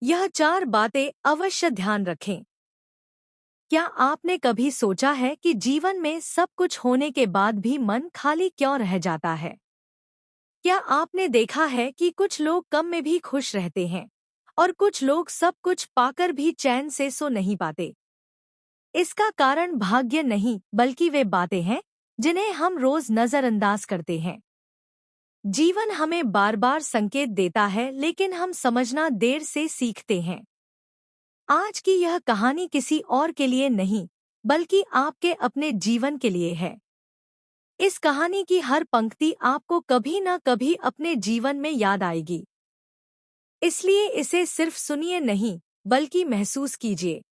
यह 4 बातें अवश्य ध्यान रखें। क्या आपने कभी सोचा है कि जीवन में सब कुछ होने के बाद भी मन खाली क्यों रह जाता है? क्या आपने देखा है कि कुछ लोग कम में भी खुश रहते हैं और कुछ लोग सब कुछ पाकर भी चैन से सो नहीं पाते? इसका कारण भाग्य नहीं, बल्कि वे बातें हैं जिन्हें हम रोज नजरअंदाज करते हैं। जीवन हमें बार बार संकेत देता है, लेकिन हम समझना देर से सीखते हैं। आज की यह कहानी किसी और के लिए नहीं, बल्कि आपके अपने जीवन के लिए है। इस कहानी की हर पंक्ति आपको कभी न कभी अपने जीवन में याद आएगी। इसलिए इसे सिर्फ सुनिए नहीं, बल्कि महसूस कीजिए।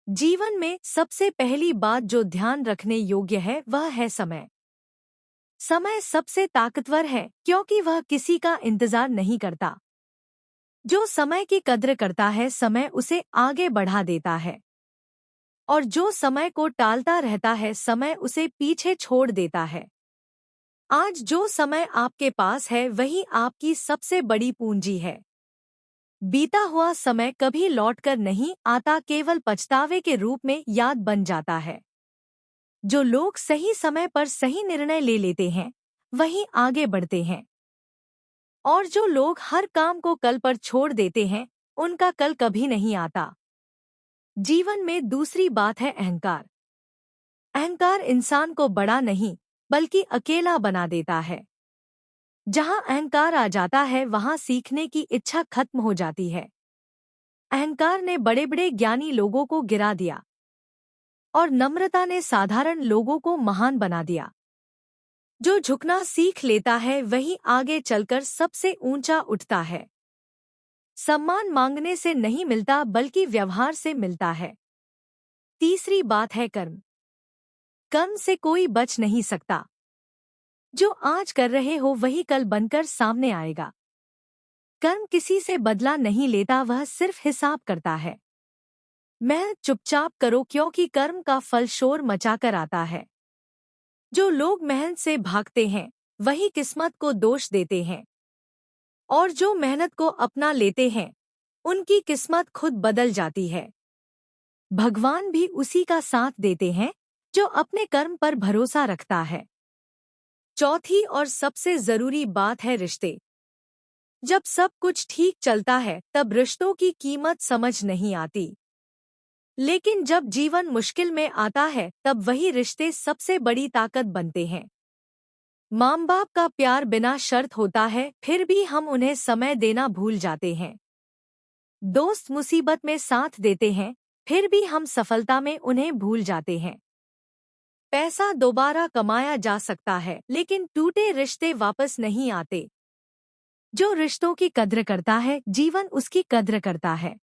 जीवन में सबसे पहली बात जो ध्यान रखने योग्य है वह है समय। समय सबसे ताकतवर है क्योंकि वह किसी का इंतजार नहीं करता। जो समय की कद्र करता है, समय उसे आगे बढ़ा देता है। और जो समय को टालता रहता है, समय उसे पीछे छोड़ देता है। आज जो समय आपके पास है वही आपकी सबसे बड़ी पूंजी है। बीता हुआ समय कभी लौटकर नहीं आता, केवल पछतावे के रूप में याद बन जाता है। जो लोग सही समय पर सही निर्णय ले लेते हैं वही आगे बढ़ते हैं, और जो लोग हर काम को कल पर छोड़ देते हैं उनका कल कभी नहीं आता। जीवन में दूसरी बात है अहंकार। अहंकार इंसान को बड़ा नहीं, बल्कि अकेला बना देता है। जहां अहंकार आ जाता है वहां सीखने की इच्छा खत्म हो जाती है। अहंकार ने बड़े बड़े ज्ञानी लोगों को गिरा दिया और नम्रता ने साधारण लोगों को महान बना दिया। जो झुकना सीख लेता है वही आगे चलकर सबसे ऊंचा उठता है। सम्मान मांगने से नहीं मिलता, बल्कि व्यवहार से मिलता है। तीसरी बात है कर्म। कर्म से कोई बच नहीं सकता। जो आज कर रहे हो वही कल बनकर सामने आएगा। कर्म किसी से बदला नहीं लेता, वह सिर्फ हिसाब करता है। मेहनत चुपचाप करो, क्योंकि कर्म का फल शोर मचाकर आता है। जो लोग मेहनत से भागते हैं वही किस्मत को दोष देते हैं, और जो मेहनत को अपना लेते हैं उनकी किस्मत खुद बदल जाती है। भगवान भी उसी का साथ देते हैं जो अपने कर्म पर भरोसा रखता है। चौथी और सबसे जरूरी बात है रिश्ते। जब सब कुछ ठीक चलता है तब रिश्तों की कीमत समझ नहीं आती, लेकिन जब जीवन मुश्किल में आता है तब वही रिश्ते सबसे बड़ी ताकत बनते हैं। माँ बाप का प्यार बिना शर्त होता है, फिर भी हम उन्हें समय देना भूल जाते हैं। दोस्त मुसीबत में साथ देते हैं, फिर भी हम सफलता में उन्हें भूल जाते हैं। पैसा दोबारा कमाया जा सकता है, लेकिन टूटे रिश्ते वापस नहीं आते। जो रिश्तों की कद्र करता है, जीवन उसकी कद्र करता है।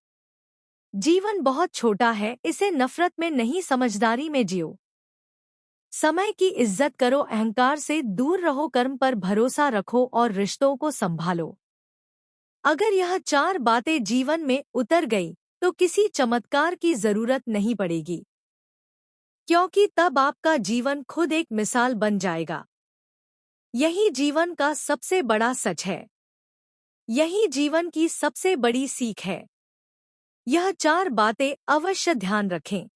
जीवन बहुत छोटा है, इसे नफरत में नहीं, समझदारी में जियो। समय की इज्जत करो, अहंकार से दूर रहो, कर्म पर भरोसा रखो और रिश्तों को संभालो। अगर यह 4 बातें जीवन में उतर गई तो किसी चमत्कार की जरूरत नहीं पड़ेगी, क्योंकि तब आपका जीवन खुद एक मिसाल बन जाएगा। यही जीवन का सबसे बड़ा सच है। यही जीवन की सबसे बड़ी सीख है। यह 4 बातें अवश्य ध्यान रखें।